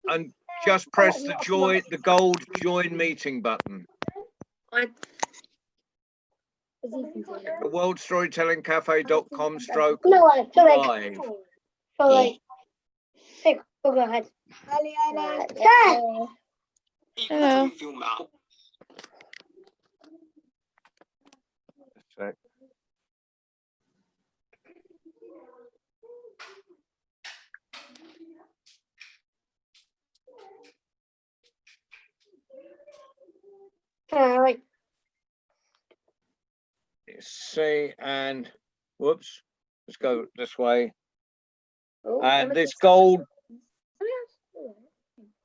and just press the gold join meeting button. The worldstorytellingcafe.com/live. Sorry. Go ahead. Hello. All right. See, and whoops, let's go this way. Oh, And this gold,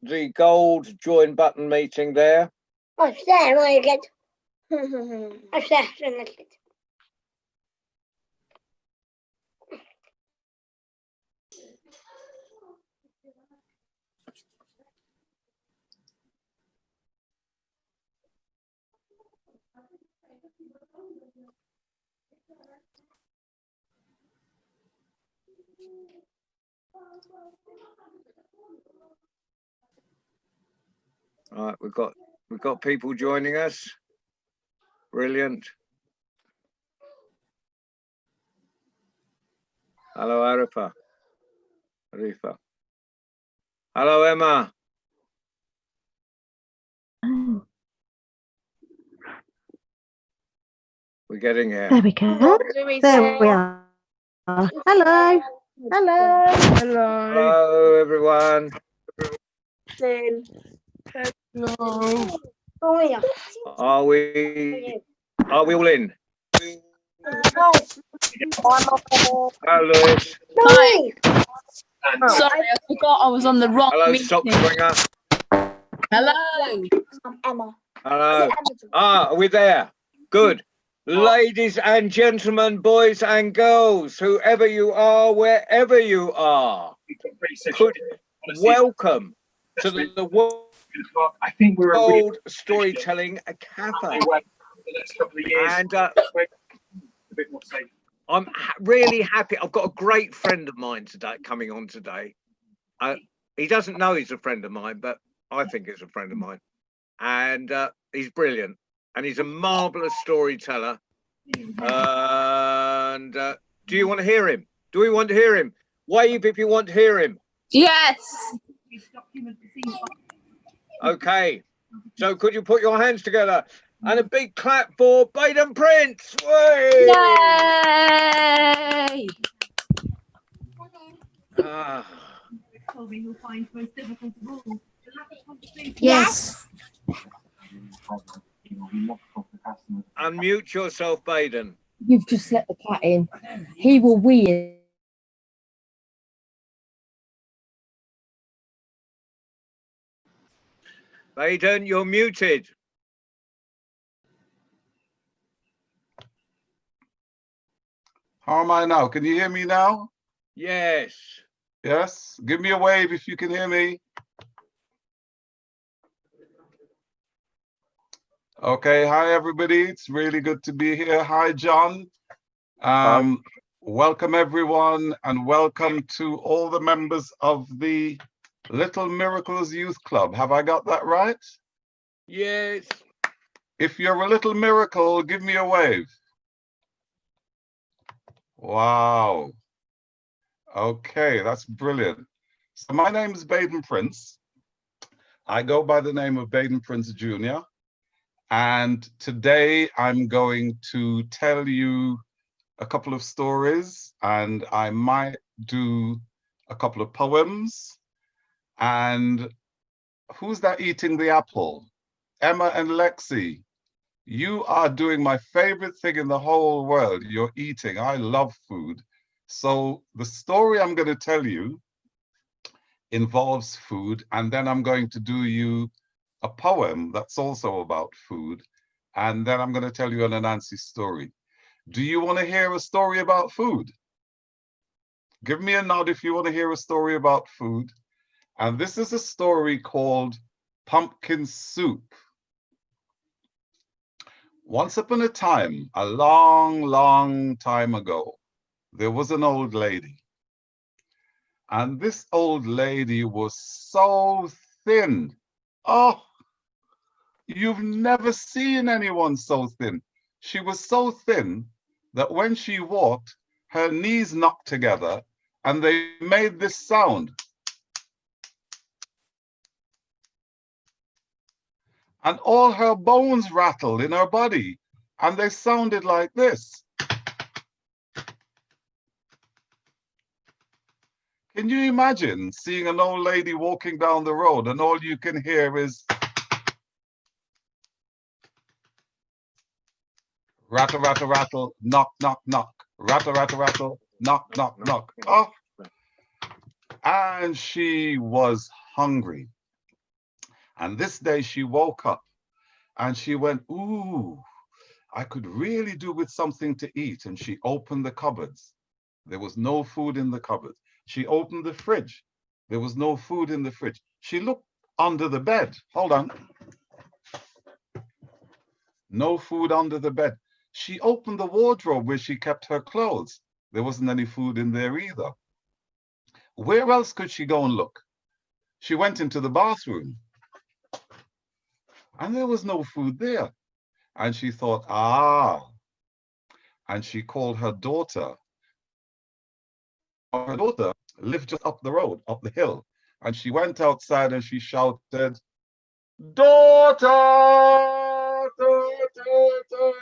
the gold join button meeting there. Oh, it's there. Well, you get. It's there. All right, we've got people joining us. Brilliant. Hello, Arifa. Hello, Emma. We're getting here. There we go. There we are. Hello. Hello. Hello, everyone. Hello. Oh, yeah. Are we all in? Hello, Lewis. Hi. Sorry, I forgot I was on the wrong Hello, meeting. Sock Swinger. Hello. I'm Emma. Hello. Are we there? Good. Ladies and gentlemen, boys and girls, whoever you are, wherever you are, welcome to the World Storytelling Cafe. And I'm really happy. I've got a great friend of mine today coming on today. He doesn't know he's a friend of mine, but I think he's a friend of mine. And he's brilliant. And he's a marvelous storyteller. And do you want to hear him? Do we want to hear him? Wave if you want to hear him. Yes. Okay. So could you put your hands together? And a big clap for Baden Prince. Way! Yay! Yes. Unmute yourself, Baden. You've just let the cat in. He will wee in. Baden, you're muted. How am I now? Can you hear me now? Yes. Yes? Give me a wave if you can hear me. Okay, hi everybody. It's really good to be here. Hi, John. Welcome everyone, and welcome to all the members of the Little Miracles Youth Club. Have I got that right? Yes. If you're a little miracle, give me a wave. Wow. Okay, that's brilliant. So my name is Baden Prince. I go by the name of Baden Prince Jr. And today I'm going to tell you a couple of stories, and I might do a couple of poems. And who's that eating the apple? Emma and Lexi. You are doing my favorite thing in the whole world. You're eating. I love food. So the story I'm going to tell you involves food, and then I'm going to do you a poem that's also about food, and then I'm going to tell you an Anansi story. Do you want to hear a story about food? Give me a nod if you want to hear a story about food. And this is a story called Pumpkin Soup. Once upon a time, a long, long time ago, there was an old lady. And this old lady was so thin. Oh, you've never seen anyone so thin. She was so thin that when she walked, her knees knocked together and they made this sound. And all her bones rattled in her body and they sounded like this. Can you imagine seeing an old lady walking down the road and all you can hear is rattle, rattle, rattle, knock, knock, knock, rattle, rattle, rattle, knock, knock, knock. Oh, and she was hungry. And this day she woke up and she went, ooh, I could really do with something to eat. And she opened the cupboards. There was no food in the cupboard. She opened the fridge. There was no food in the fridge. She looked under the bed. Hold on. No food under the bed. She opened the wardrobe where she kept her clothes. There wasn't any food in there either. Where else could she go and look? She went into the bathroom and there was no food there. And she thought, ah, and she called her daughter. Her daughter lived just up the road, up the hill. And she went outside and she shouted, daughter, daughter.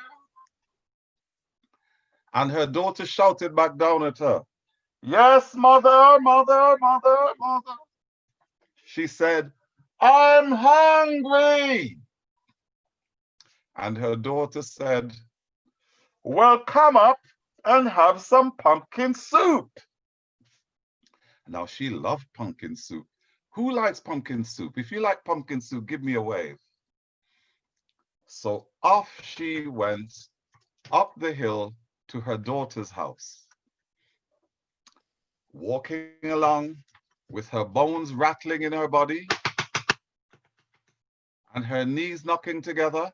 And her daughter shouted back down at her, yes, mother, mother, mother, mother. She said, I'm hungry. And her daughter said, well, come up and have some pumpkin soup. Now, she loved pumpkin soup. Who likes pumpkin soup? If you like pumpkin soup, give me a wave. So off she went up the hill to her daughter's house, walking along with her bones rattling in her body and her knees knocking together.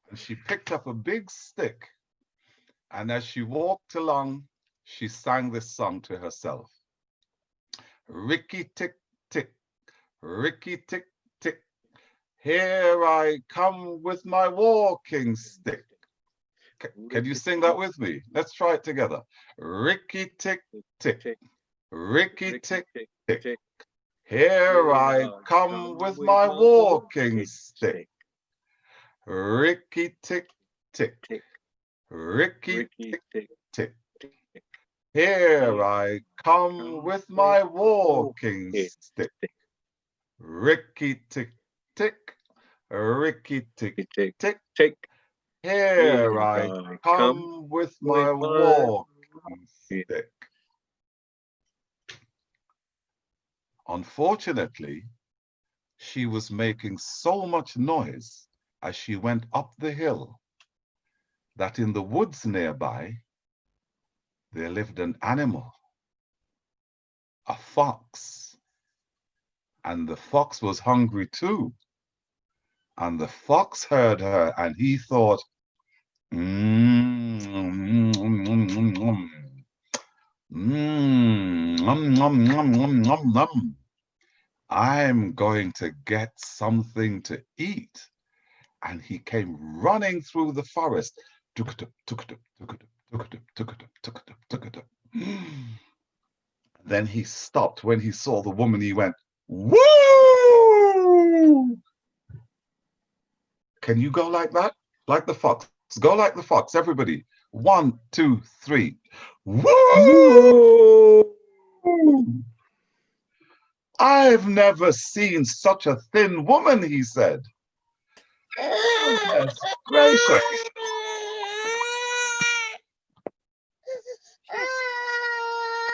And she picked up a big stick, and as she walked along, she sang this song to herself. Ricky tick tick, Ricky tick tick, here I come with my walking stick. Can you sing that with me? Let's try it together. Ricky tick tick, Ricky tick tick, here I come with my walking stick. Ricky tick tick, Ricky tick tick, here I come with my walking stick. Ricky tick tick, Ricky tick tick tick, here I come with my walking stick. Unfortunately, she was making so much noise as she went up the hill that in the woods nearby, there lived an animal, a fox. And the fox was hungry too. And the fox heard her and he thought, I'm going to get something to eat. And he came running through the forest. Then he stopped when he saw the woman. He went, woo! Can you go like that? Like the fox. Go like the fox, everybody. 1, 2, 3. Woo! I've never seen such a thin woman, he said. Goodness gracious.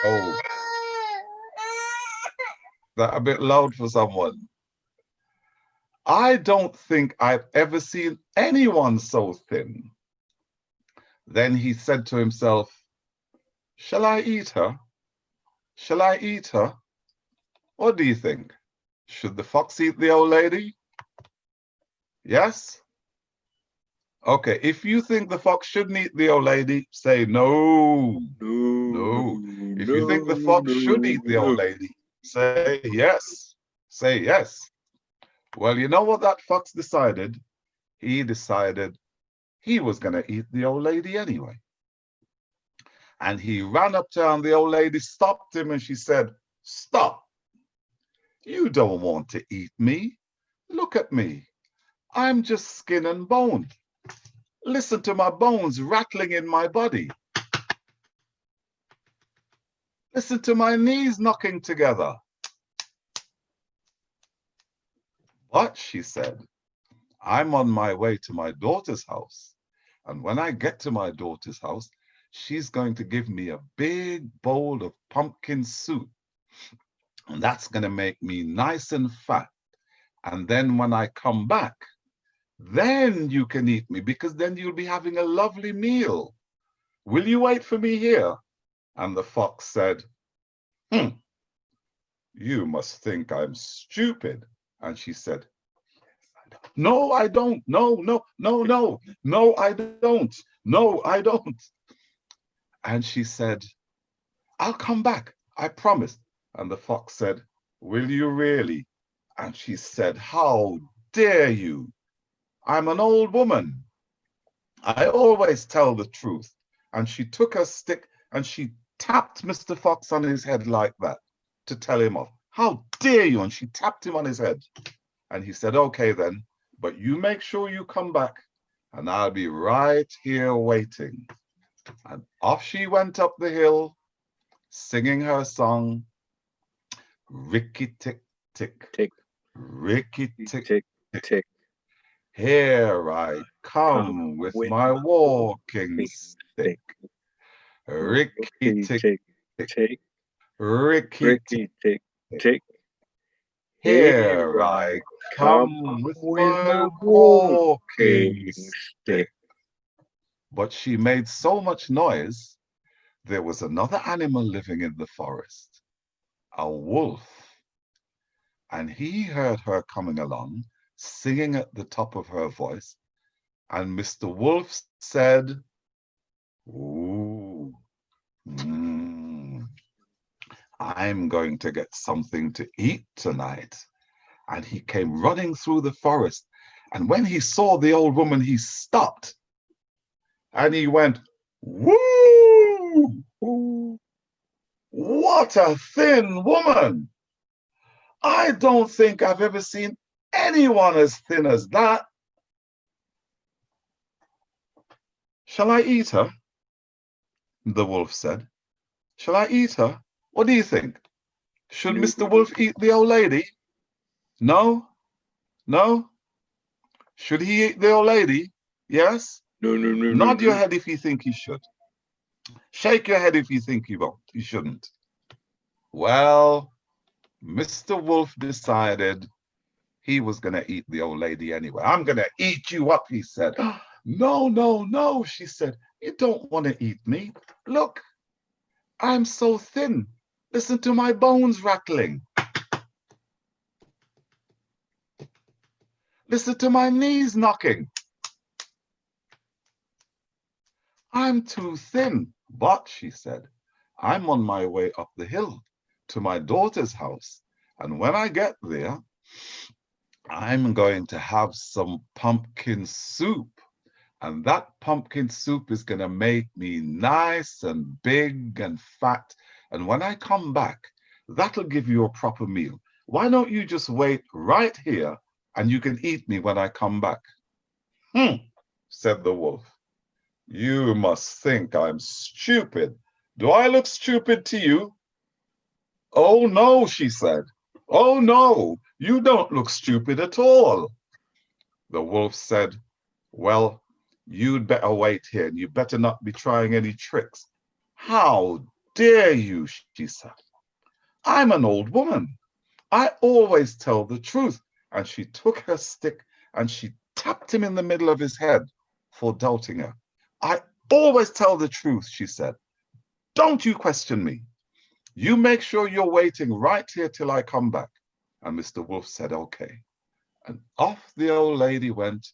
Oh, that a bit loud for someone. I don't think I've ever seen anyone so thin. Then he said to himself, shall I eat her? Shall I eat her? What do you think? Should the fox eat the old lady? Yes Okay, if you think the fox shouldn't eat the old lady, say no. No. If you think the fox should eat the old lady, say yes. Say yes. Well, you know what that fox decided? He decided he was going to eat the old lady anyway. And he ran up to her, and the old lady stopped him, and she said, "Stop. You don't want to eat me. Look at me. I'm just skin and bone. Listen to my bones rattling in my body. Listen to my knees knocking together." "But," she said, "I'm on my way to my daughter's house. And when I get to my daughter's house, she's going to give me a big bowl of pumpkin soup. And that's going to make me nice and fat. And then when I come back, then you can eat me, because then you'll be having a lovely meal. Will you wait for me here?" And the fox said, "You must think I'm stupid." And she said, "No, I don't. No, no, no, no, no, I don't. No, I don't." And she said, "I'll come back, I promise." And the fox said, "Will you really?" And she said, "How dare you? I'm an old woman. I always tell the truth." And she took her stick and she tapped Mr. Fox on his head like that to tell him off. "How dare you?" And she tapped him on his head. And he said, "Okay then, but you make sure you come back and I'll be right here waiting." And off she went up the hill, singing her song, "Ricky tick tick, Tick, Ricky tick tick, tick. tick. Here I come with my walking stick. Ricky tick tick, tick, tick. Ricky tick. Ricky tick, tick. Here I come with my walking stick. But she made so much noise, there was another animal living in the forest, a wolf. And he heard her coming along, singing at the top of her voice. And Mr. Wolf said, "Ooh, I'm going to get something to eat tonight." And he came running through the forest. And when he saw the old woman, he stopped. And he went, "Woo! What a thin woman! I don't think I've ever seen anyone as thin as that. Shall I eat her?" The wolf said. "Shall I eat her? What do you think? Should Mr. Wolf eat the old lady? No? No? Should he eat the old lady? Yes? No, no, no, Nod no, your no. head if you think he should. Shake your head if you think he won't. He shouldn't." Well, Mr. Wolf decided he was going to eat the old lady anyway. "I'm going to eat you up," he said. "No, no, no," she said. "You don't want to eat me. Look, I'm so thin. Listen to my bones rattling. Listen to my knees knocking. I'm too thin." "But," she said, "I'm on my way up the hill to my daughter's house. And when I get there, I'm going to have some pumpkin soup. And that pumpkin soup is going to make me nice and big and fat. And when I come back, that'll give you a proper meal. Why don't you just wait right here and you can eat me when I come back?" Said the wolf. "You must think I'm stupid. Do I look stupid to you?" "Oh no," she said. "Oh no, you don't look stupid at all." The wolf said, "Well, you'd better wait here, and you better not be trying any tricks." "How dare you?" she said. "I'm an old woman. I always tell the truth." And she took her stick and she tapped him in the middle of his head for doubting her. "I always tell the truth," she said. "Don't you question me. You make sure you're waiting right here till I come back." And Mr. Wolf said, "Okay." And off the old lady went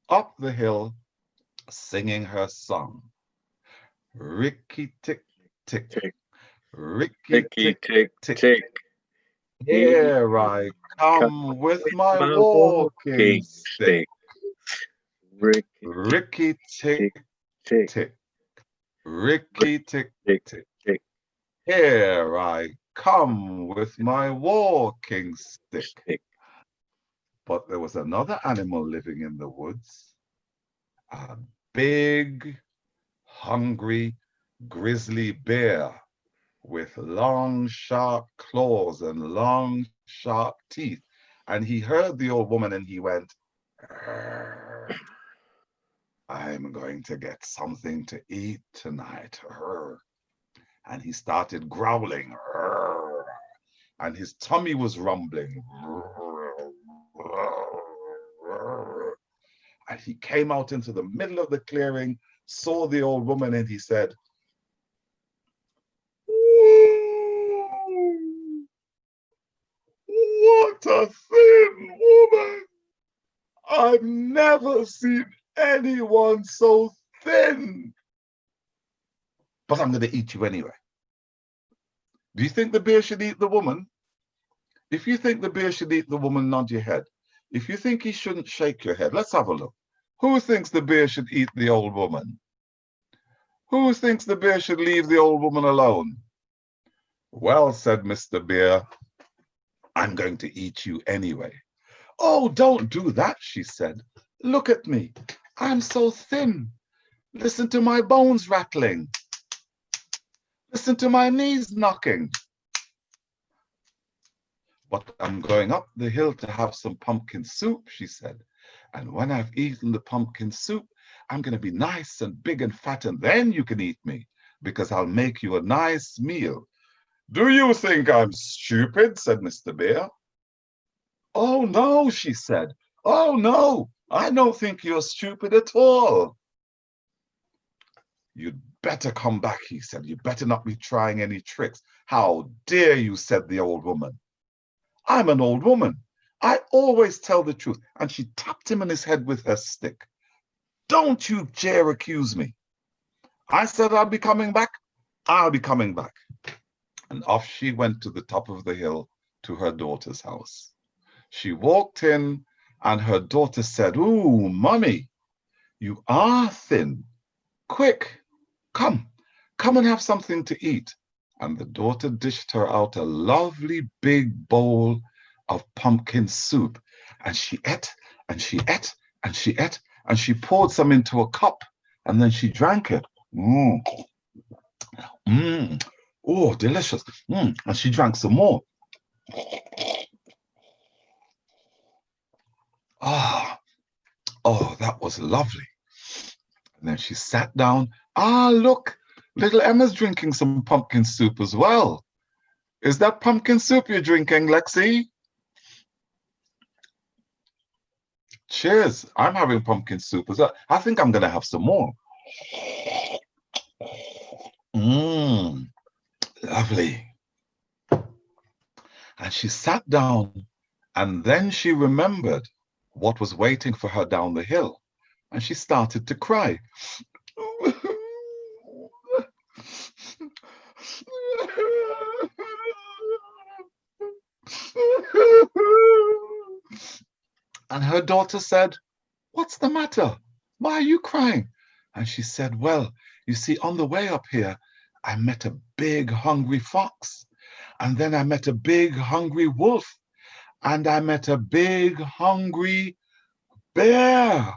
up the hill singing her song. Ricky tick tick, Tick, Ricky ticky, tick tick, tick. tick. Here I come with my My walking stick. Ricky, Ricky tick tick, tick, Ricky tick tick, tick. tick. Here I come with my walking stick. Stick. But there was another animal living in the woods, a big, hungry, grizzly bear with long, sharp claws and long, sharp teeth. And he heard the old woman and he went, "Arr, I'm going to get something to eat tonight." Arr. And he started growling, "Arr," and his tummy was rumbling. And he came out into the middle of the clearing, saw the old woman, and he said, "What a thin woman! I've never seen anyone so thin. But I'm going to eat you anyway." Do you think the bear should eat the woman? If you think the bear should eat the woman, nod your head. If you think he shouldn't, shake your head. Let's have a look. Who thinks the bear should eat the old woman? Who thinks the bear should leave the old woman alone? Well, said Mr. Bear, I'm going to eat you anyway. Oh, don't do that, she said. Look at me. I'm so thin. Listen to my bones rattling. Listen to my knees knocking. But I'm going up the hill to have some pumpkin soup, she said. And when I've eaten the pumpkin soup, I'm going to be nice and big and fat, and then you can eat me, because I'll make you a nice meal. Do you think I'm stupid? Said Mr. Bear. Oh, no, she said. Oh, no, I don't think you're stupid at all. You'd better come back, he said. You'd better not be trying any tricks. How dare you, said the old woman. I'm an old woman. I always tell the truth. And she tapped him on his head with her stick. Don't you dare accuse me. I said I'll be coming back. I'll be coming back. And off she went to the top of the hill to her daughter's house. She walked in and her daughter said, "Ooh, Mummy, you are thin. Quick, come and have something to eat." And the daughter dished her out a lovely big bowl of pumpkin soup. And she ate, and she ate, and she ate, and she poured some into a cup, and then she drank it. Oh, delicious. And she drank some more. Oh, that was lovely. And then she sat down. Look, little Emma's drinking some pumpkin soup as well. Is that pumpkin soup you're drinking, Lexi? Cheers. I'm having pumpkin soup as well. I think I'm going to have some more. Lovely. And she sat down, and then she remembered what was waiting for her down the hill, and she started to cry. And her daughter said, "What's the matter? Why are you crying?" And she said, "Well, you see, on the way up here, I met a big hungry fox, and then I met a big hungry wolf, and I met a big hungry bear.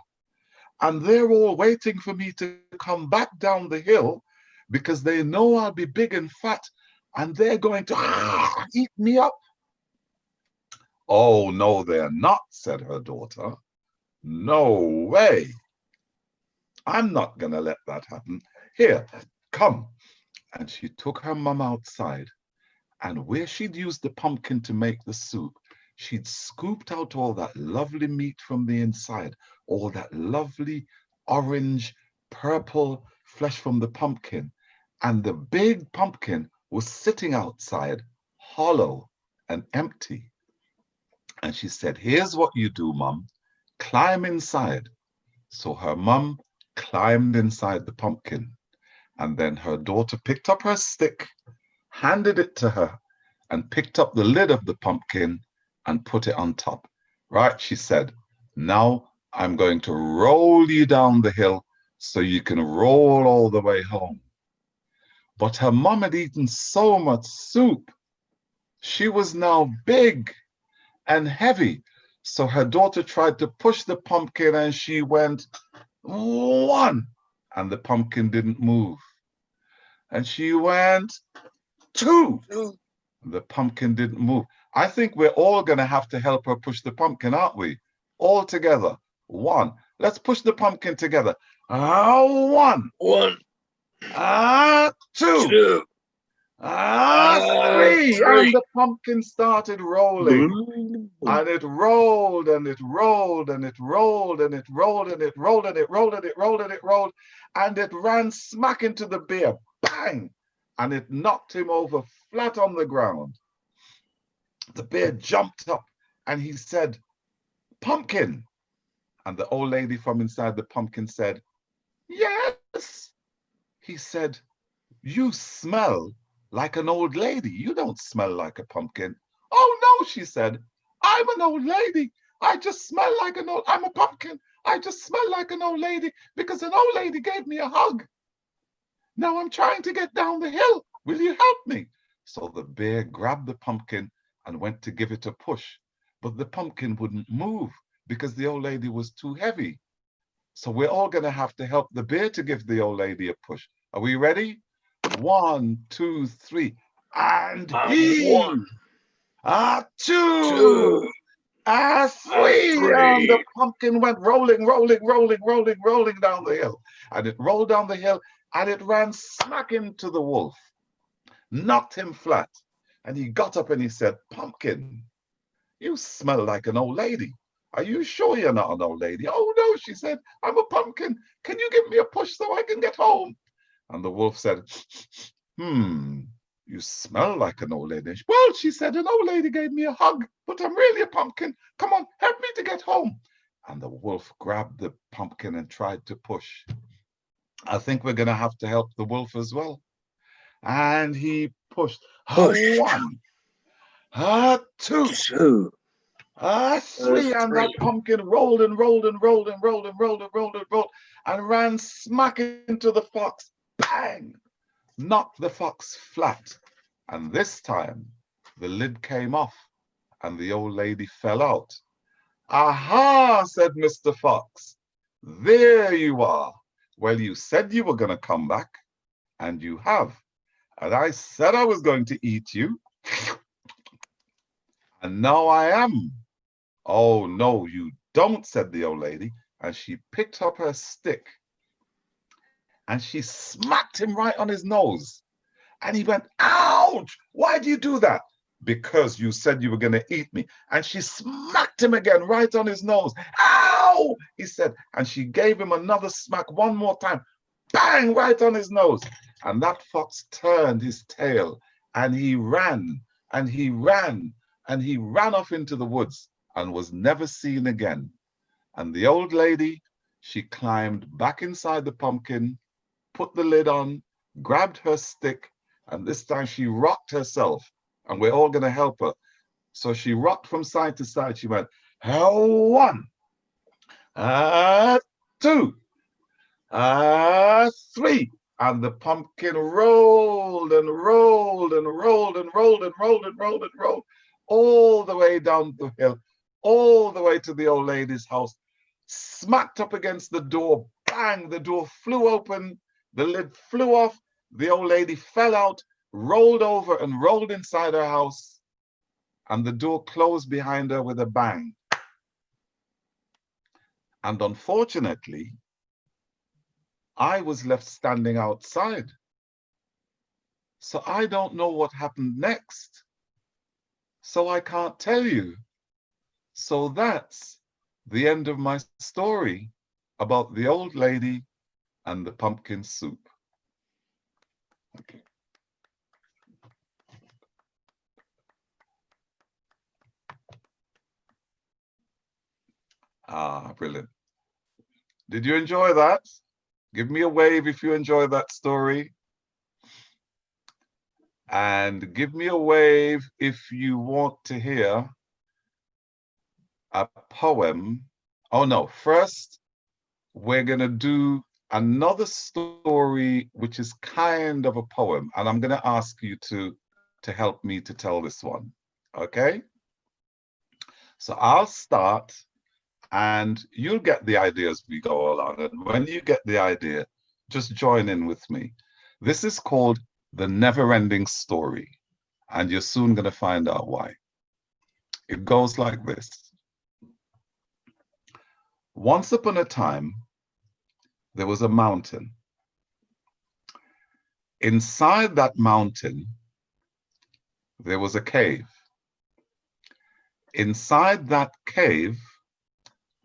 And they're all waiting for me to come back down the hill because they know I'll be big and fat, and they're going to eat me up." "Oh, no, they're not," said her daughter. "No way. I'm not going to let that happen. Here, come." And she took her mum outside, and where she'd used the pumpkin to make the soup, she'd scooped out all that lovely meat from the inside, all that lovely orange, purple flesh from the pumpkin. And the big pumpkin was sitting outside, hollow and empty. And she said, "Here's what you do, Mum. Climb inside." So her mum climbed inside the pumpkin, and then her daughter picked up her stick, handed it to her, and picked up the lid of the pumpkin and put it on top. Right, she said, now I'm going to roll you down the hill so you can roll all the way home. But her mom had eaten so much soup. She was now big and heavy. So her daughter tried to push the pumpkin and she went, one, and the pumpkin didn't move. And she went, two, the pumpkin didn't move. I think we're all going to have to help her push the pumpkin, aren't we? All together. One. Let's push the pumpkin together. One. Two. Three. And the pumpkin started rolling. And it rolled and it rolled and it rolled and it rolled and it rolled and it rolled and it rolled and it rolled. And it ran smack into the bear. Bang! And it knocked him over flat on the ground. The bear jumped up and he said, pumpkin. And the old lady from inside the pumpkin said, yes. He said, you smell like an old lady. You don't smell like a pumpkin. Oh no, she said, I'm an old lady. I just smell like I'm a pumpkin. I just smell like an old lady because an old lady gave me a hug. Now I'm trying to get down the hill. Will you help me? So the bear grabbed the pumpkin and went to give it a push. But the pumpkin wouldn't move because the old lady was too heavy. So we're all going to have to help the bear to give the old lady a push. Are we ready? 1, 2, 3. And heave. Two. Three. And the pumpkin went rolling down the hill. And it rolled down the hill and it ran smack into the wolf, knocked him flat. And he got up and he said, pumpkin, you smell like an old lady. Are you sure you're not an old lady? Oh no, she said, I'm a pumpkin. Can you give me a push so I can get home? And the wolf said, you smell like an old lady. Well, she said, an old lady gave me a hug, but I'm really a pumpkin. Come on, help me to get home. And the wolf grabbed the pumpkin and tried to push. I think we're going to have to help the wolf as well. And he pushed. 1, 2, 3, and that pumpkin rolled and ran smack into the fox. Bang! Knocked the fox flat. And this time the lid came off and the old lady fell out. Aha, said Mr. Fox. There you are. Well, you said you were going to come back, and you have. And I said I was going to eat you. And now I am. Oh, no, you don't, said the old lady. And she picked up her stick and she smacked him right on his nose. And he went, ouch, why do you do that? Because you said you were going to eat me. And she smacked him again right on his nose. Ow, he said. And she gave him another smack one more time. Bang, right on his nose. And that fox turned his tail and he ran and he ran and he ran off into the woods and was never seen again. And the old lady, she climbed back inside the pumpkin, put the lid on, grabbed her stick, and this time she rocked herself, and we're all going to help her. So she rocked from side to side. She went, 1, 2, 3. And the pumpkin rolled and rolled and rolled and rolled and rolled and rolled and rolled all the way down the hill, all the way to the old lady's house, smacked up against the door. Bang, the door flew open, the lid flew off, the old lady fell out, rolled over and rolled inside her house, and the door closed behind her with a bang. And unfortunately, I was left standing outside. So I don't know what happened next. So I can't tell you. So that's the end of my story about the old lady and the pumpkin soup. Okay. Ah, brilliant. Did you enjoy that? Give me a wave if you enjoy that story. And give me a wave if you want to hear a poem. Oh no, first we're gonna do another story, which is kind of a poem. And I'm gonna ask you to help me to tell this one, okay? So I'll start and you'll get the idea as we go along. And when you get the idea, just join in with me. This is called The Neverending Story, and you're soon going to find out why. It goes like this. Once upon a time, there was a mountain. Inside that mountain, there was a cave. Inside that cave,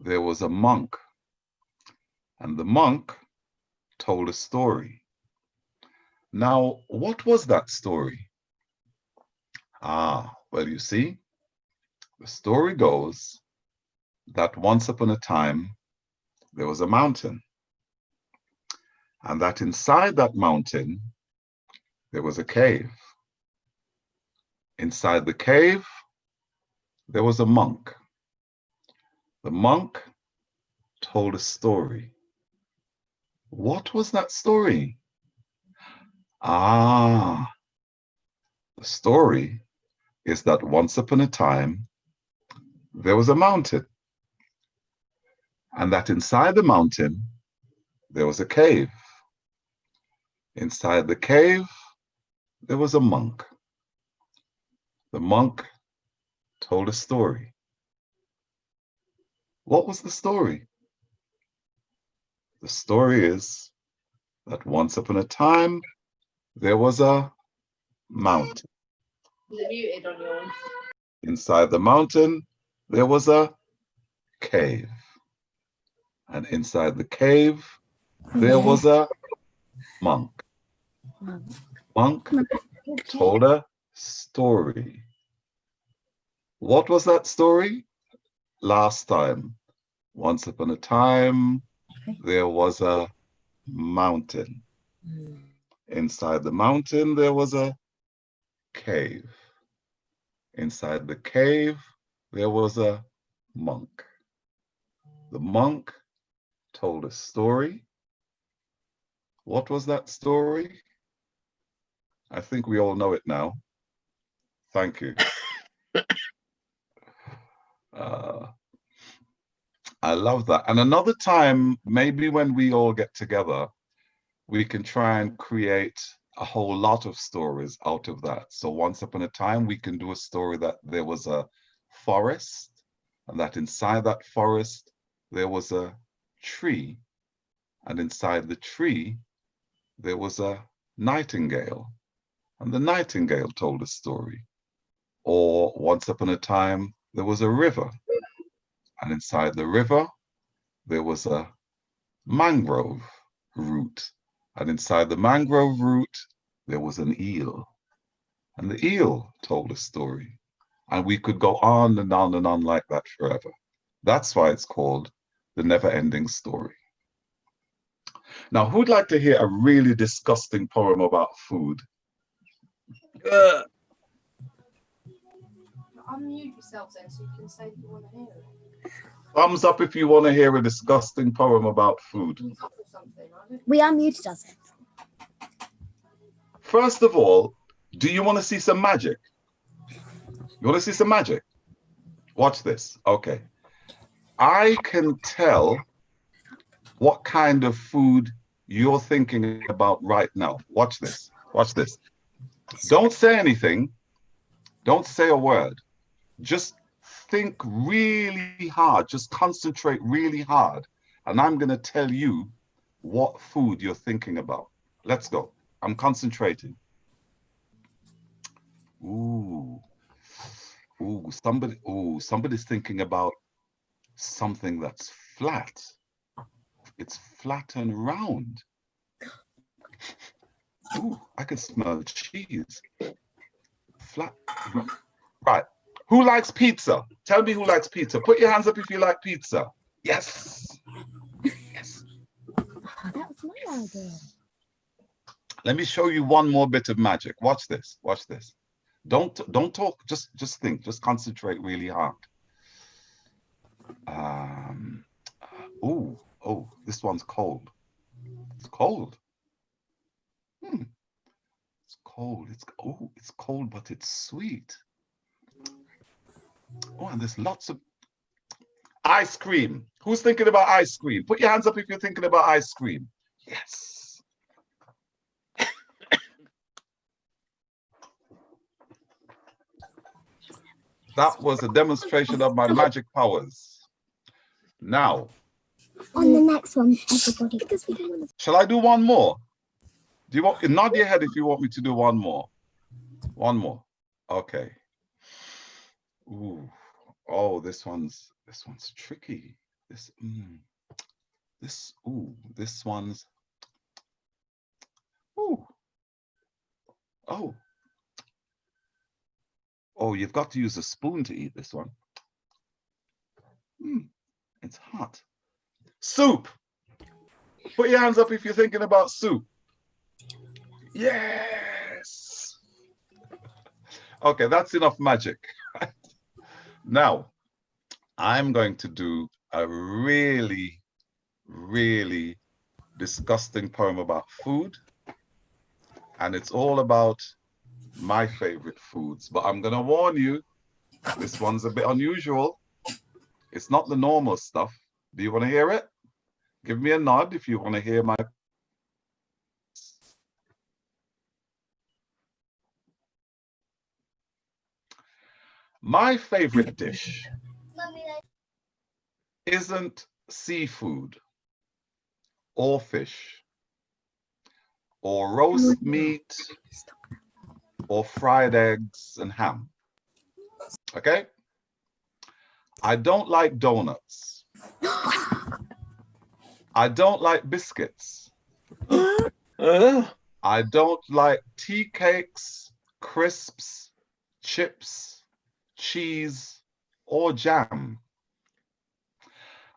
there was a monk, and the monk told a story. Now, what was that story? Well, you see, the story goes that once upon a time, there was a mountain, and that inside that mountain, there was a cave. Inside the cave, there was a monk. The monk told a story. What was that story? The story is that once upon a time, there was a mountain, and that inside the mountain, there was a cave. Inside the cave, there was a monk. The monk told a story. What was the story? The story is that once upon a time, there was a mountain. Muted on yours. Inside the mountain, there was a cave. And inside the cave, there was a monk. Monk told a story. What was that story? Last time, once upon a time, there was a mountain. Inside the mountain, there was a cave. Inside the cave, there was a monk. The monk told a story. What was that story? I think we all know it now. Thank you. I love that. And another time, maybe when we all get together, we can try and create a whole lot of stories out of that. So once upon a time, we can do a story that there was a forest, and that inside that forest, there was a tree. And inside the tree, there was a nightingale. And the nightingale told a story. Or once upon a time, there was a river. And inside the river, there was a mangrove root. And inside the mangrove root, there was an eel. And the eel told a story. And we could go on and on and on like that forever. That's why it's called The Never-Ending Story. Now, who'd like to hear a really disgusting poem about food? Unmute yourself then so you can say that you want to hear it. Thumbs up if you want to hear a disgusting poem about food. We unmuted us. First of all, do you want to see some magic? You want to see some magic? Watch this. Okay. I can tell what kind of food you're thinking about right now. Watch this. Watch this. Don't say anything. Don't say a word. Just think really hard. Just concentrate really hard. And I'm going to tell you what food you're thinking about. Let's go. I'm concentrating. Ooh. Somebody's thinking about something that's flat. It's flat and round. Ooh, I can smell cheese. Flat. Right. Who likes pizza? Tell me who likes pizza. Put your hands up if you like pizza. Yes. Yes. That was Let me show you one more bit of magic. Watch this. Watch this. Don't talk. Just think. Just concentrate really hard. Oh, this one's cold. It's cold. It's cold. It's cold, but it's sweet. Oh, and there's lots of ice cream. Who's thinking about ice cream? Put your hands up if you're thinking about ice cream. Yes. That was a demonstration of my magic powers. Now, On the next one, everybody. shall I do one more? Do you want, nod your head if you want me to do one more. One more. Okay. Ooh. Oh, this one's tricky. This one's Oh, you've got to use a spoon to eat this one. It's hot. Soup. Put your hands up if you're thinking about soup. Yes. Okay, that's enough magic. Now, I'm going to do a really, really disgusting poem about food. And it's all about my favorite foods. But I'm going to warn you, this one's a bit unusual. It's not the normal stuff. Do you want to hear it? Give me a nod if you want to hear my... My favorite dish isn't seafood or fish or roast meat or fried eggs and ham. Okay? I don't like donuts. I don't like biscuits. I don't like tea cakes, crisps, chips, cheese, or jam.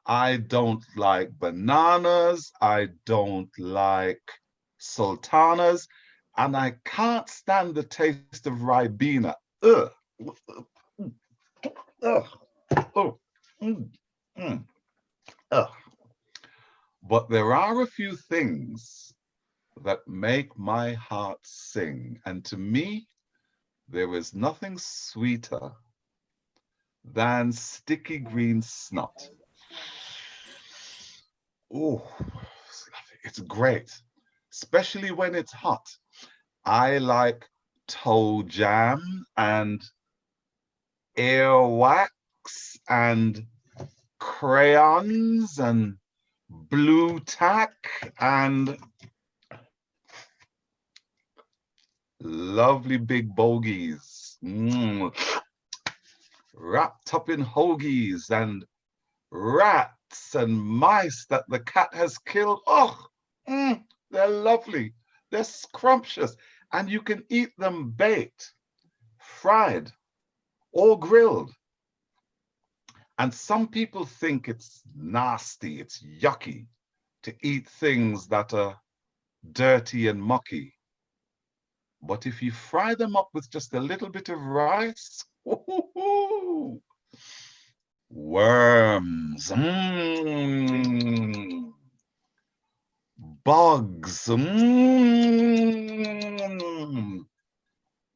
I don't like bananas. I don't like sultanas. And I can't stand the taste of Ribena. Ugh. Ugh. Oh. Ugh. But there are a few things that make my heart sing. And to me, there is nothing sweeter than sticky green snot. Oh, it's great, especially when it's hot. I like toe jam and earwax and crayons and blue tack and lovely big bogies, wrapped up in hoagies and rats and mice that the cat has killed. Oh, they're lovely. They're scrumptious. And you can eat them baked, fried, or grilled. And some people think it's nasty, it's yucky to eat things that are dirty and mucky. But if you fry them up with just a little bit of rice, worms, bugs,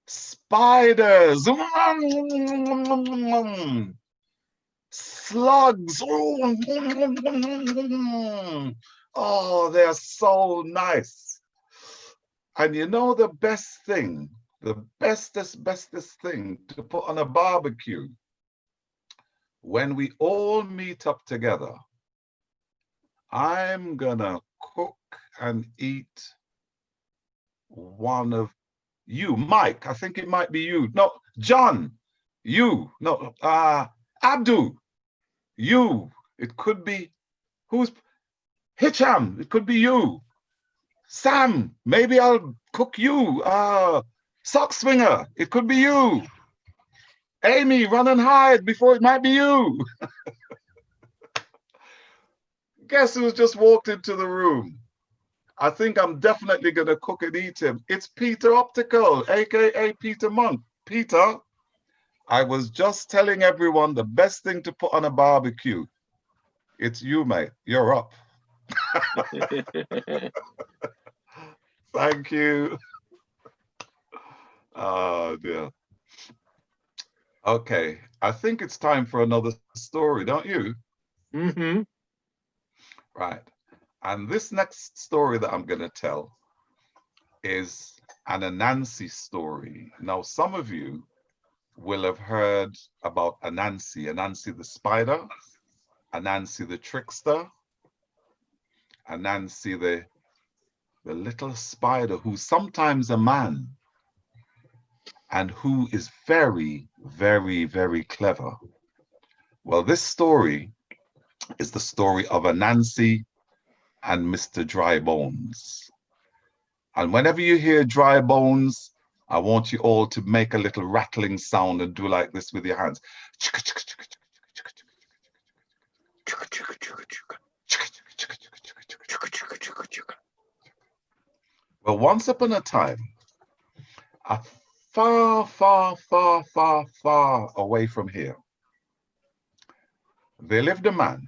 spiders, slugs. Oh, they're so nice. And you know the best thing, the bestest thing to put on a barbecue, when we all meet up together, I'm gonna cook and eat one of you, Mike, I think it might be you. No, John, you. No, Abdul, you. It could be, who's, Hicham, it could be you. Sam, maybe I'll cook you. Sock Swinger, it could be you. Amy, run and hide before it might be you. Guess who's just walked into the room? I think I'm definitely going to cook and eat him. It's Peter Optical, aka Peter Monk. Peter, I was just telling everyone the best thing to put on a barbecue. It's you, mate. You're up. Thank you. Oh, dear. Okay, I think it's time for another story, don't you? Mm-hmm. Right. And this next story that I'm going to tell is an Anansi story. Now, some of you will have heard about Anansi the spider, Anansi the trickster, Anansi the little spider who's sometimes a man and who is very, very, very clever. Well, this story is the story of Anansi and Mr. Dry Bones. And whenever you hear dry bones, I want you all to make a little rattling sound and do like this with your hands. Well, once upon a time, far, far, far, far, far away from here, there lived a man,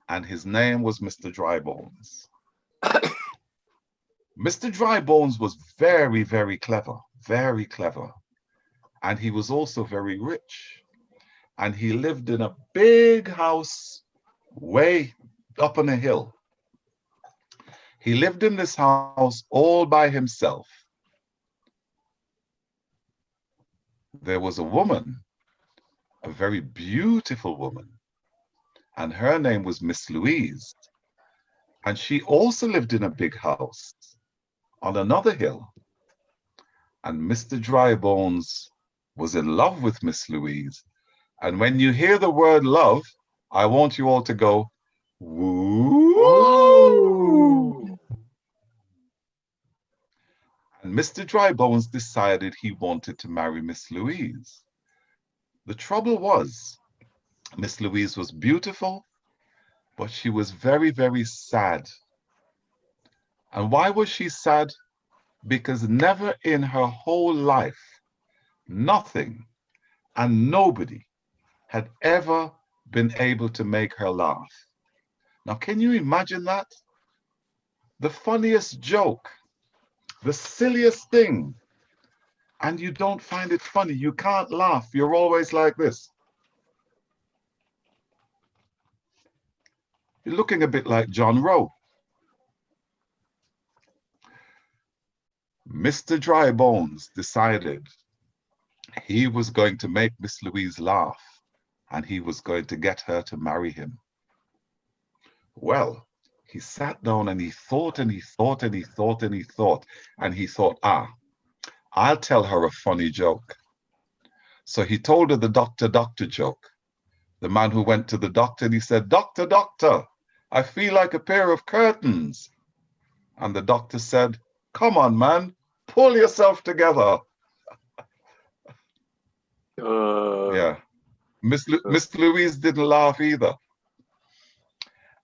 and his name was Mr. Dry Bones. Mr. Dry Bones was very, very clever, and he was also very rich. And he lived in a big house way up on a hill. He lived in this house all by himself. There was a woman, a very beautiful woman, and her name was Miss Louise. And she also lived in a big house on another hill. And Mr. Dry Bones was in love with Miss Louise. And when you hear the word love, I want you all to go, woo! And Mr. Dry Bones decided he wanted to marry Miss Louise. The trouble was, Miss Louise was beautiful, but she was very, very sad. And why was she sad? Because never in her whole life, nothing and nobody had ever been able to make her laugh. Now, can you imagine that? The funniest joke, the silliest thing, and you don't find it funny. You can't laugh. You're always like this. You're looking a bit like John Rowe. Mr. Dry Bones decided he was going to make Miss Louise laugh, and he was going to get her to marry him. Well, he sat down and he thought and he thought and he thought and he thought, and he thought, I'll tell her a funny joke. So he told her the doctor joke. The man who went to the doctor and he said, doctor, I feel like a pair of curtains. And the doctor said, come on, man, pull yourself together. Yeah. Miss Louise didn't laugh either.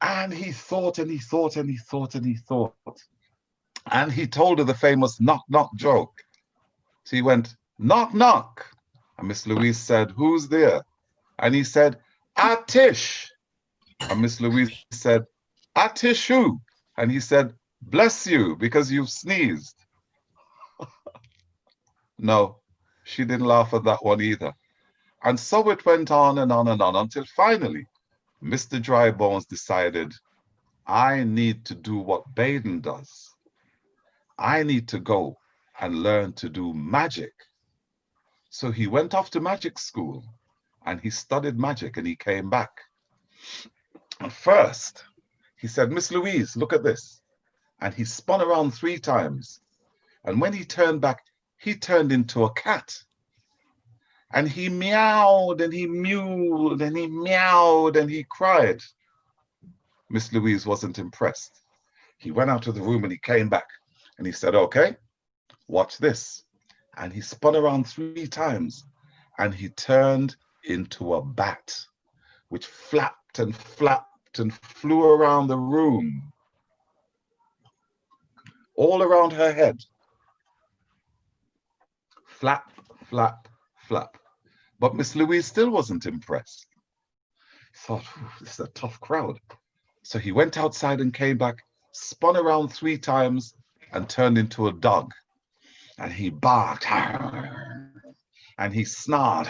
And he thought and he thought and he thought and he thought. And he told her the famous knock, knock joke. So he went, knock, knock. And Miss Louise said, who's there? And he said, Atish. And Miss Louise said, Atish who? And he said, bless you, because you've sneezed. No, she didn't laugh at that one either. And so it went on and on and on until finally, Mr. Dry Bones decided, I need to do what Baden does. I need to go and learn to do magic. So he went off to magic school and he studied magic and he came back. And first, he said, Miss Louise, look at this. And he spun around 3 times. And when he turned back, he turned into a cat. And he meowed and he mewed and he meowed and he cried. Miss Louise wasn't impressed. He went out of the room and he came back and he said, okay, watch this. And he spun around 3 times and he turned into a bat, which flapped and flapped and flew around the room. all around her head. Flap, flap, flap. But Miss Louise still wasn't impressed. Thought, this is a tough crowd. So he went outside and came back, spun around 3 times and turned into a dog. And he barked, and he snarled,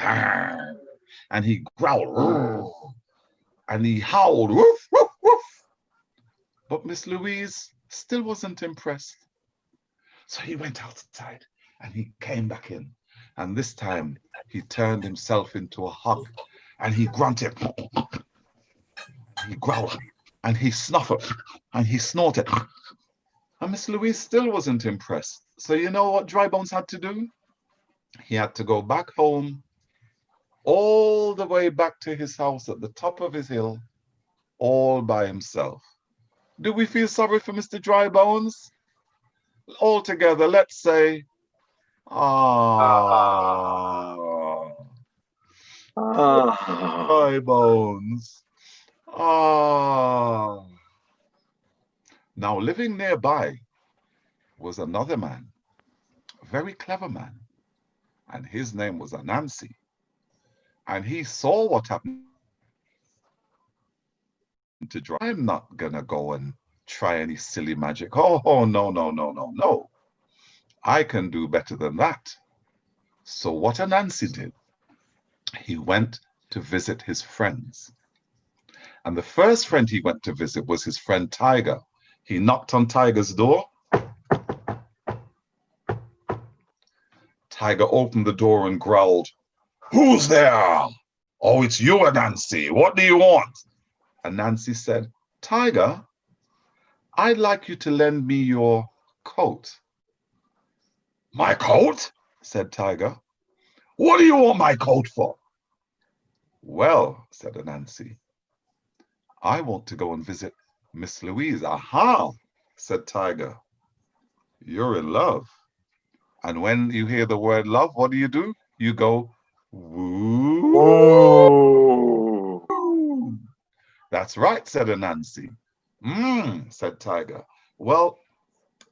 and he growled, and he howled, woof, woof, woof. But Miss Louise still wasn't impressed. So he went outside and he came back in. And this time he turned himself into a hog and he grunted, he growled, and he snuffled, and he snorted. And Miss Louise still wasn't impressed. So you know what Dry Bones had to do? He had to go back home, all the way back to his house at the top of his hill, all by himself. Do we feel sorry for Mr. Dry Bones? All together, let's say, ah, Dry Bones. Ah. Now, living nearby was another man, a very clever man, and his name was Anansi. And he saw what happened to Dry. I'm not gonna go and try any silly magic. Oh, no, no, no, no, no. I can do better than that. So what Anansi did, he went to visit his friends. And the first friend he went to visit was his friend Tiger. He knocked on Tiger's door. Tiger opened the door and growled, "Who's there?" "Oh, it's you, Anansi. What do you want?" Anansi said, "Tiger, I'd like you to lend me your coat." "My coat?" said Tiger. "What do you want my coat for?" "Well," said Anansi, "I want to go and visit Miss Louise." "Aha," said Tiger. "You're in love. And when you hear the word love, what do? You go, woo. "That's right," said Anansi. Said Tiger. "Well,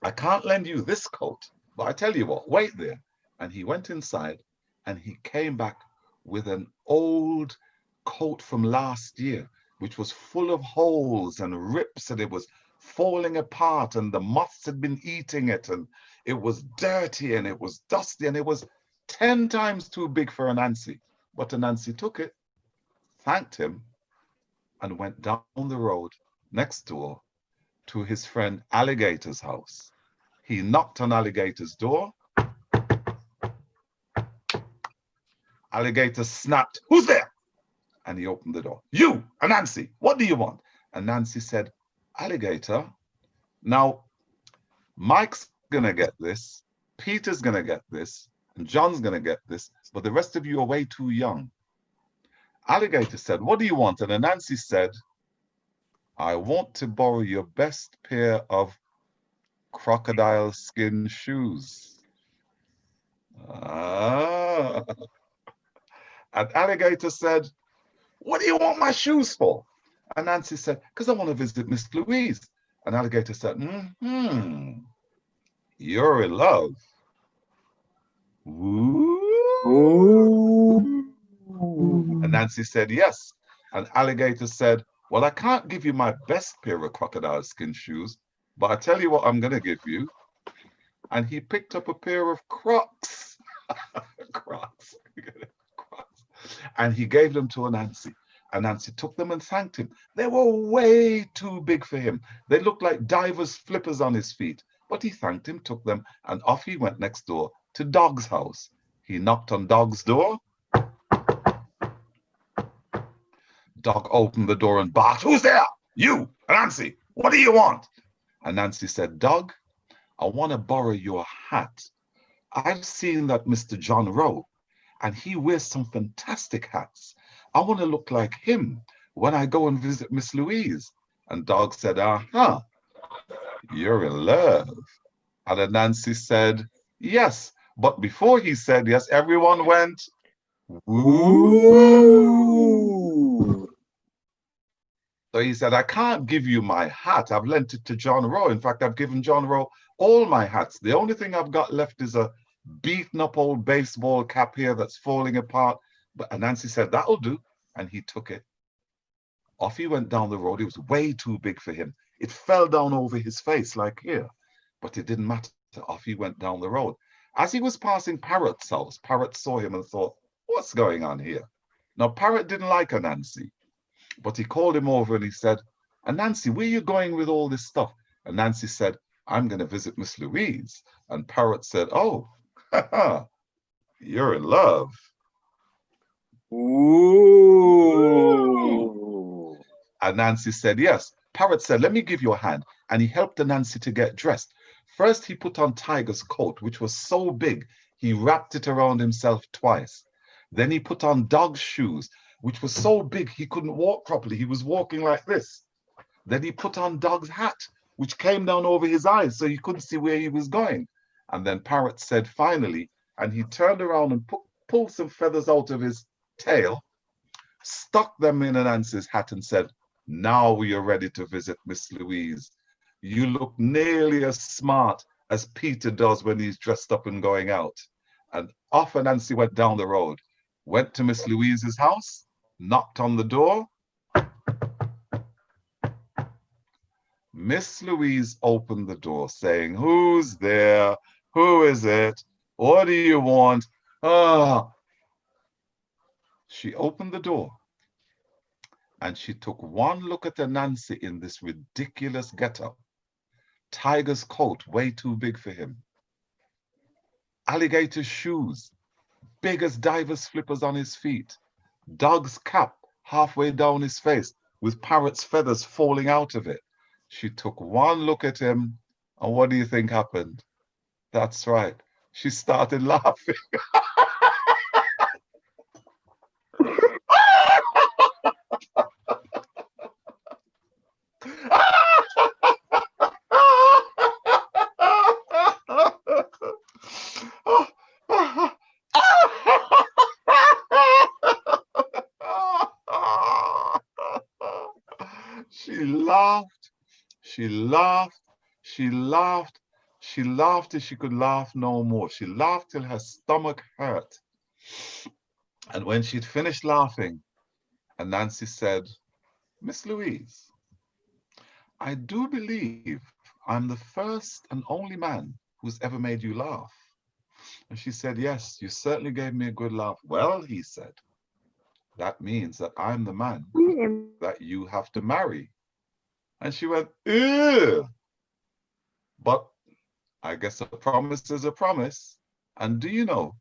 I can't lend you this coat, but I tell you what, wait there." And he went inside and he came back with an old coat from last year, which was full of holes and rips, and it was falling apart, and the moths had been eating it, and it was dirty and it was dusty, and it was 10 times too big for Anansi. But Anansi took it, thanked him, and went down the road next door to his friend Alligator's house. He knocked on Alligator's door. Alligator snapped, "Who's there?" And he opened the door. "You, Anansi, what do you want?" Anansi said, "Alligator, now Mike's gonna get this, Peter's gonna get this, and John's gonna get this, but the rest of you are way too young." Alligator said, "What do you want?" And Anansi said, "I want to borrow your best pair of crocodile skin shoes." And Alligator said, "What do you want my shoes for?" And Nancy said, "Because I want to visit Miss Louise." And Alligator said, "You're in love." Ooh. And Nancy said, "Yes." And Alligator said, "Well, I can't give you my best pair of crocodile skin shoes, but I tell you what I'm going to give you." And he picked up a pair of Crocs. Crocs. And he gave them to Anansi. And Nancy took them and thanked him. They were way too big for him. They looked like divers' flippers on his feet. But he thanked him, took them, and off he went next door to Dog's house. He knocked on Dog's door. Dog opened the door and barked, "Who's there?" "You, Anansi. What do you want?" And Nancy said, "Dog, I want to borrow your hat. I've seen that Mr. John Rowe, and he wears some fantastic hats. I want to look like him when I go and visit Miss Louise." And Dog said, "Aha, you're in love." And Anansi said, "Yes." But before he said yes, everyone went, "Woo." So he said, "I can't give you my hat. I've lent it to John Rowe. In fact, I've given John Rowe all my hats. The only thing I've got left is a beaten up old baseball cap here that's falling apart. But Nancy said, that'll do. And he took it. Off he went down the road. It was way too big for him. It fell down over his face like here, but it didn't matter. Off he went down the road. As he was passing Parrot's house, Parrot saw him and thought, what's going on here? Now, Parrot didn't like Anansi, but he called him over and he said, Anansi, where are you going with all this stuff? And Nancy said, I'm going to visit Miss Louise. And Parrot said, oh, you're in love. Ooh. And Nancy said, yes. Parrot said, let me give you a hand. And he helped Nancy to get dressed. First, he put on Tiger's coat, which was so big, he wrapped it around himself twice. Then he put on Dog's shoes, which was so big, he couldn't walk properly. He was walking like this. Then he put on Dog's hat, which came down over his eyes, so he couldn't see where he was going. And then Parrot said, finally, and he turned around and pulled some feathers out of his tail, stuck them in Anansi's hat and said, now we are ready to visit Miss Louise. You look nearly as smart as Peter does when he's dressed up and going out. And off Anansi went down the road, went to Miss Louise's house, knocked on the door. Miss Louise opened the door saying, who's there? Who is it? What do you want? Ah. She opened the door and she took one look at Anansi in this ridiculous getup. Tiger's coat, way too big for him. Alligator shoes, big as diver's flippers on his feet. Dog's cap, halfway down his face, with Parrot's feathers falling out of it. She took one look at him, and what do you think happened? That's right, she started laughing. She laughed, she laughed, she laughed, she laughed till she could laugh no more. She laughed till her stomach hurt. And when she'd finished laughing, Anansi said, Miss Louise, I do believe I'm the first and only man who's ever made you laugh. And she said, yes, you certainly gave me a good laugh. Well, he said, that means that I'm the man that you have to marry. And she went, ew. But I guess a promise is a promise. And do you know,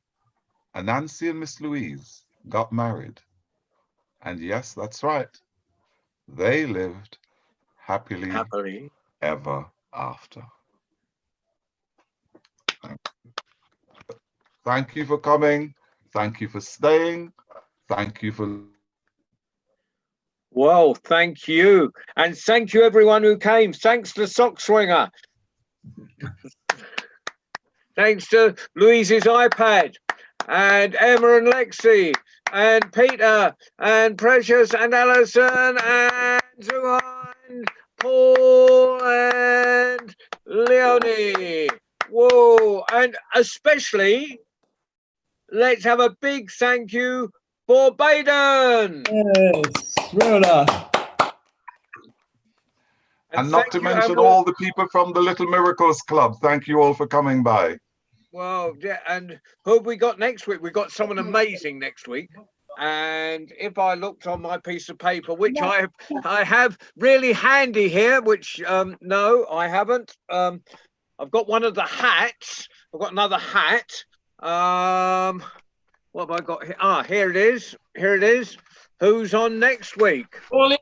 Anansi and Miss Louise got married. And yes, that's right. They lived happily ever after. Thank you for coming. Thank you for staying. Thank you for... Well, thank you. And thank you everyone who came. Thanks to Sock Swinger. Thanks to Louise's iPad and Emma and Lexi and Peter and Precious and Alison and Zuhan, Paul and Leonie. Whoa, and especially let's have a big thank you for Baden. Yes, well done. And not to mention all the people from the Little Miracles Club. Thank you all for coming by. Well, yeah, and who have we got next week? We've got someone amazing next week. And if I looked on my piece of paper, which I have really handy here, which no, I haven't. I've got one of the hats. I've got another hat. What have I got here? Ah, here it is. Here it is. Who's on next week? Pauline.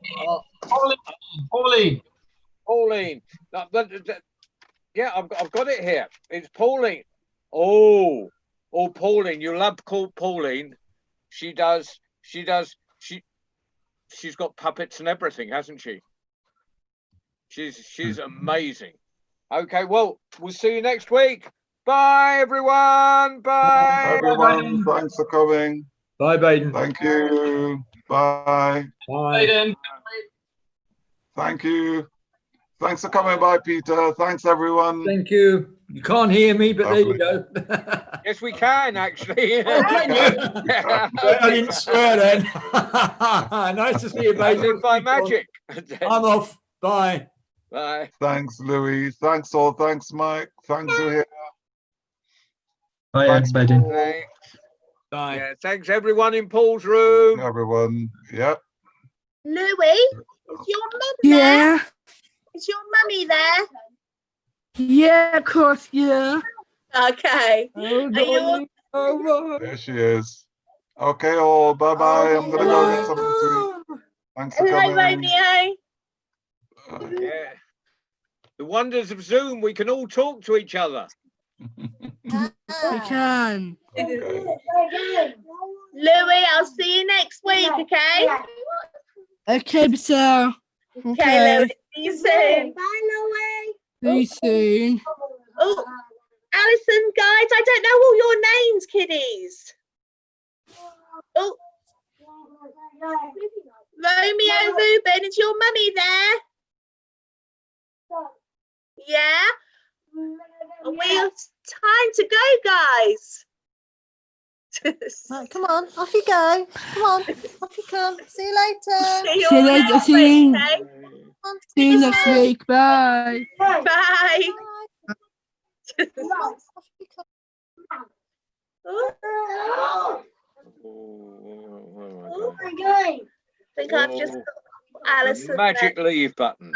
Yeah, I've got it here. It's Pauline. Oh, Pauline. You love Pauline. She's got puppets and everything, hasn't she? She's amazing. Okay, well, we'll see you next week. Bye, everyone. Bye. Everyone, thanks for coming. Bye, Baden. Thank you. Bye. Bye. Baden. Thank you. Thanks for coming by, Peter. Thanks, everyone. Thank you. You can't hear me, but there you go. Yes, we can actually. Oh, can you? Well, I didn't swear then. Nice to see you, As baby. if by magic. I'm off. Bye. Bye. Thanks, Louis. Thanks, all. Thanks, Mike. Thanks, Zuhair. Bye, Thanks, Baden. Paul. Thanks. Bye. Yeah, thanks everyone in Paul's room. Everyone. Yep. Louis, is your mum there? Yeah. Is your mummy there? Yeah, of course, yeah. Okay. Oh, Are you darling. There she is. Okay, all. Bye-bye. I'm going to go get something to eat. Thanks for Hi, coming. Romeo. Yeah. The wonders of Zoom, we can all talk to each other. We can. Okay. Louis, I'll see you next week, okay? Okay, so. Okay, Okay. Louis. See you soon. Bye, Louis. See you soon. Oh, Alison, guys, I don't know all your names, kiddies. Oh, Romeo, Ruben, is your mummy there? Yeah? We have time to go, guys. Right, come on, off you go. Come on, off you come. See you later. See you See you all later, next see you. week, okay? Come on, See you next week. Bye. Bye. bye. Oh. Off you come. Oh. Oh, I think I've just got Alison. magic leave button.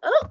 Oh.